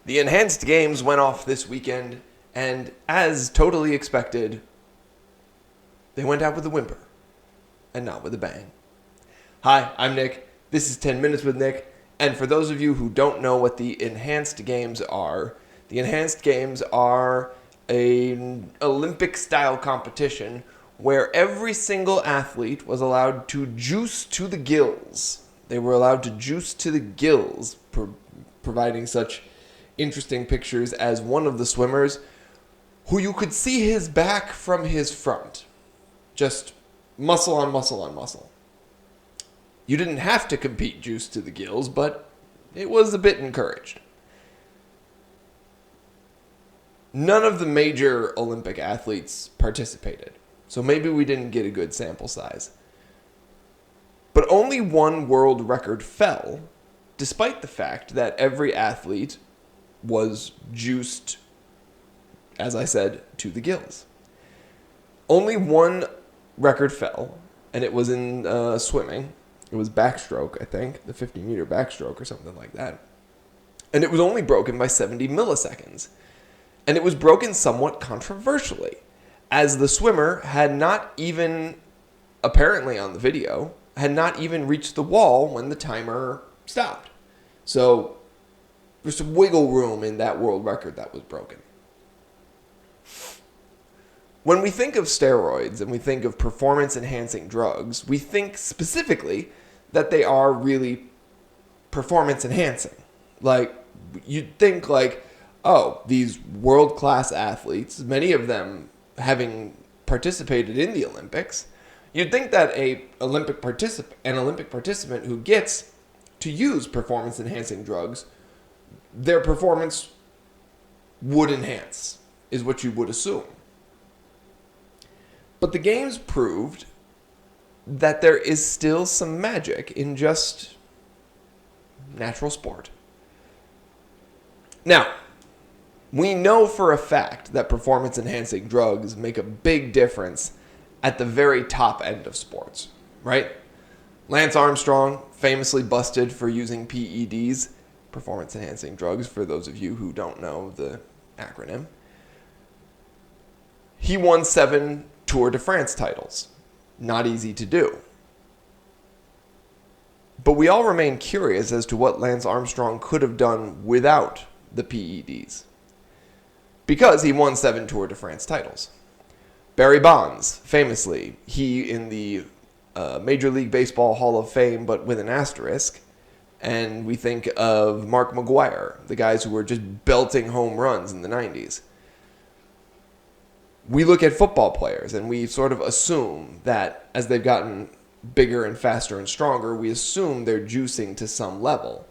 The enhanced games went off this weekend, and as totally expected, they went out with a whimper and not with a bang. Hi, I'm Nick. This is 10 Minutes with Nick. And for those of you who don't know what the enhanced games are, the enhanced games are an Olympic-style competition where every single athlete was allowed to juice to the gills. They were allowed to juice to the gills, providing such interesting pictures as one of the swimmers who you could see his back from his front. Just muscle on muscle on muscle. You didn't have to compete juice to the gills, but it was a bit encouraged. None of the major Olympic athletes participated, so maybe we didn't get a good sample size. But only one world record fell, despite the fact that every athlete was juiced, as I said, to the gills. Only one record fell, and it was in swimming. It was backstroke, I think, the 50-meter backstroke or something like that. And it was only broken by 70 milliseconds. And it was broken somewhat controversially, as the swimmer had not even, apparently on the video, had not even reached the wall when the timer stopped. So there's some wiggle room in that world record that was broken. When we think of steroids and we think of performance-enhancing drugs, we think specifically that they are really performance-enhancing. Like, you'd think like, oh, these world-class athletes, many of them having participated in the Olympics, you'd think that an Olympic participant who gets to use performance-enhancing drugs, their performance would enhance, is what you would assume. But the games proved that there is still some magic in just natural sport. Now, we know for a fact that performance-enhancing drugs make a big difference at the very top end of sports, right? Lance Armstrong famously busted for using PEDs, performance-enhancing drugs, for those of you who don't know the acronym. He won 7 Tour de France titles. Not easy to do. But we all remain curious as to what Lance Armstrong could have done without the PEDs. Because he won 7 Tour de France titles. Barry Bonds, famously, he in the Major League Baseball Hall of Fame, but with an asterisk. And we think of Mark McGwire, the guys who were just belting home runs in the 90s. We look at football players and we sort of assume that as they've gotten bigger and faster and stronger, we assume they're juicing to some level.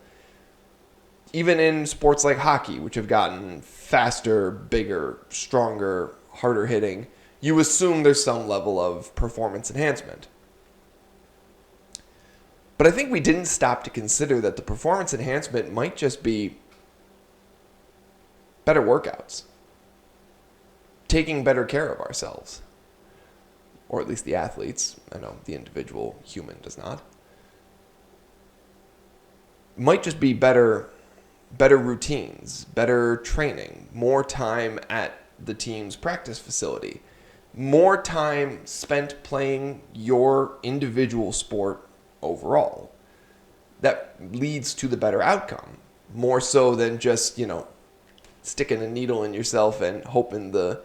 Even in sports like hockey, which have gotten faster, bigger, stronger, harder hitting, you assume there's some level of performance enhancement. But I think we didn't stop to consider that the performance enhancement might just be better workouts. Taking better care of ourselves. Or at least the athletes. I know the individual human does not. Might just be better routines, better training, more time at the team's practice facility, more time spent playing your individual sport overall. That leads to the better outcome, more so than just, sticking a needle in yourself and hoping the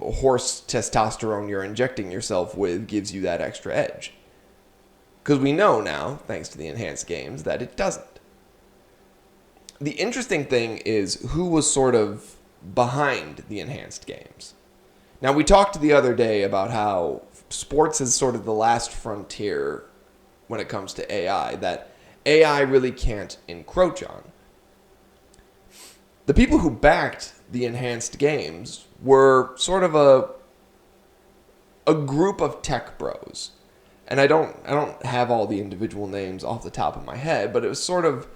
horse testosterone you're injecting yourself with gives you that extra edge. Because we know now, thanks to the enhanced games, that it doesn't. The interesting thing is who was sort of behind the enhanced games. Now, we talked the other day about how sports is sort of the last frontier when it comes to AI, that AI really can't encroach on. The people who backed the enhanced games were sort of a group of tech bros. And I don't have all the individual names off the top of my head, but it was sort of,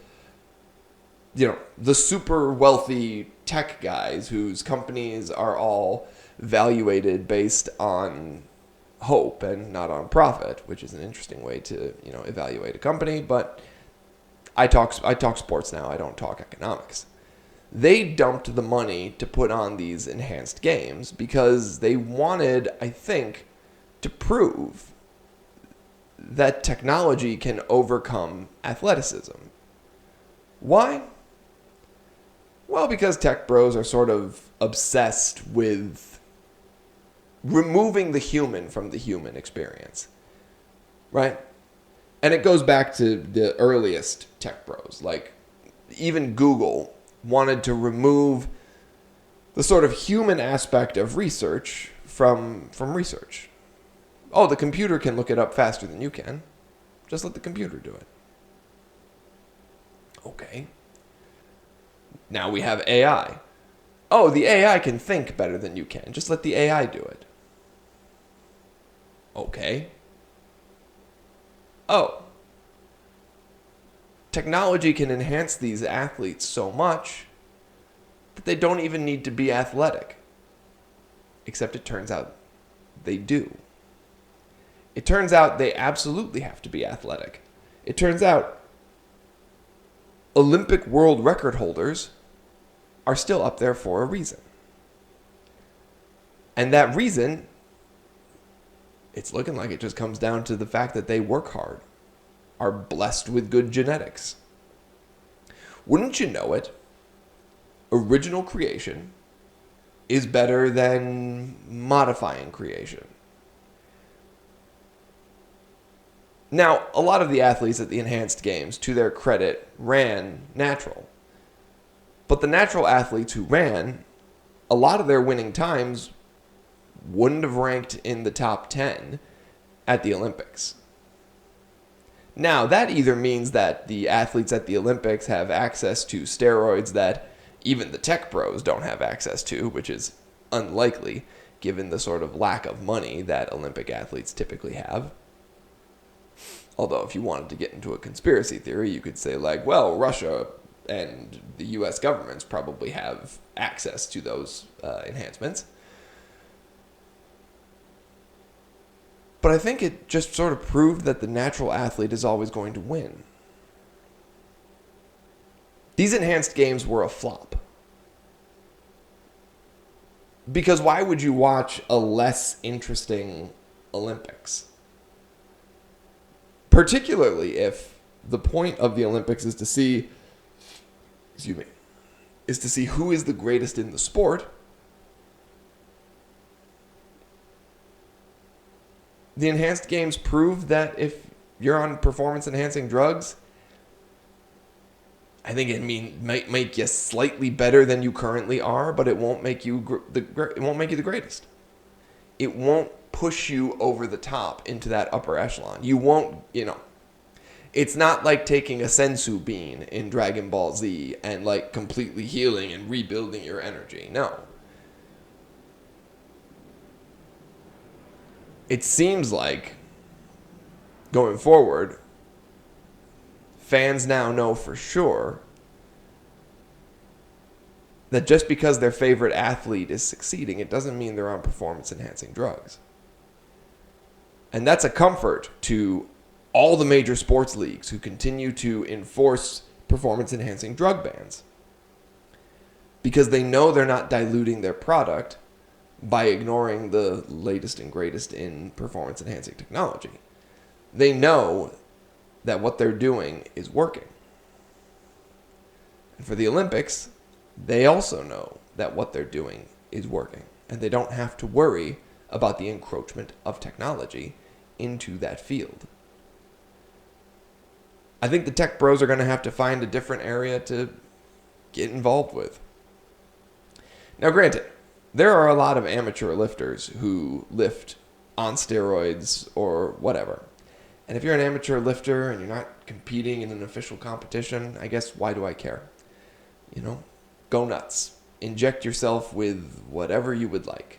the super wealthy tech guys whose companies are all valuated based on hope and not on profit, which is an interesting way to, evaluate a company. But I talk sports now. I don't talk economics. they dumped the money to put on these enhanced games because they wanted, I think, to prove that technology can overcome athleticism. Why? Well, because tech bros are sort of obsessed with removing the human from the human experience, right? And it goes back to the earliest tech bros. Like, even Google wanted to remove the sort of human aspect of research from research. Oh, the computer can look it up faster than you can. Just let the computer do it. Okay. Now we have AI. Oh, the AI can think better than you can. Just let the AI do it. Okay. Oh. Technology can enhance these athletes so much that they don't even need to be athletic. Except it turns out they do. It turns out they absolutely have to be athletic. It turns out Olympic world record holders are still up there for a reason. And that reason, it's looking like it just comes down to the fact that they work hard, are blessed with good genetics. Wouldn't you know it? Original creation is better than modifying creation. Now, a lot of the athletes at the enhanced games, to their credit, ran natural. But the natural athletes who ran, a lot of their winning times wouldn't have ranked in the top 10 at the Olympics. Now, that either means that the athletes at the Olympics have access to steroids that even the tech bros don't have access to, which is unlikely given the sort of lack of money that Olympic athletes typically have. Although if you wanted to get into a conspiracy theory, you could say like, well, Russia and the US governments probably have access to those enhancements. But I think it just sort of proved that the natural athlete is always going to win. These enhanced games were a flop. Because why would you watch a less interesting Olympics? Particularly if the point of the Olympics is to see, who is the greatest in the sport. The enhanced games prove that if you're on performance-enhancing drugs, I think it might make you slightly better than you currently are, but it won't make you the greatest. It won't push you over the top into that upper echelon. You won't, it's not like taking a sensu bean in Dragon Ball Z and like completely healing and rebuilding your energy. No. It seems like, going forward, fans now know for sure that just because their favorite athlete is succeeding, it doesn't mean they're on performance-enhancing drugs. And that's a comfort to all the major sports leagues who continue to enforce performance-enhancing drug bans. Because they know they're not diluting their product by ignoring the latest and greatest in performance-enhancing technology. They know that what they're doing is working. And for the Olympics, they also know that what they're doing is working. And they don't have to worry about the encroachment of technology into that field. I think the tech bros are going to have to find a different area to get involved with. Now, granted, there are a lot of amateur lifters who lift on steroids or whatever. And if you're an amateur lifter and you're not competing in an official competition, I guess why do I care? Go nuts. Inject yourself with whatever you would like.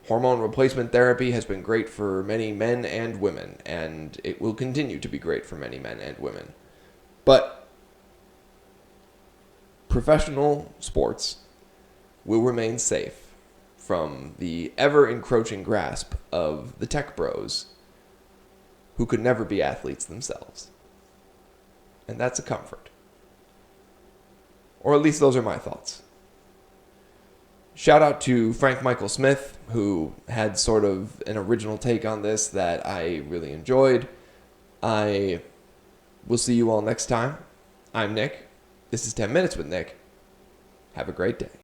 Hormone replacement therapy has been great for many men and women, and it will continue to be great for many men and women. But professional sports will remain safe from the ever-encroaching grasp of the tech bros who could never be athletes themselves. And that's a comfort. Or at least those are my thoughts. Shout out to Frank Michael Smith, who had sort of an original take on this that I really enjoyed. I will see you all next time. I'm Nick. This is 10 Minutes with Nick. Have a great day.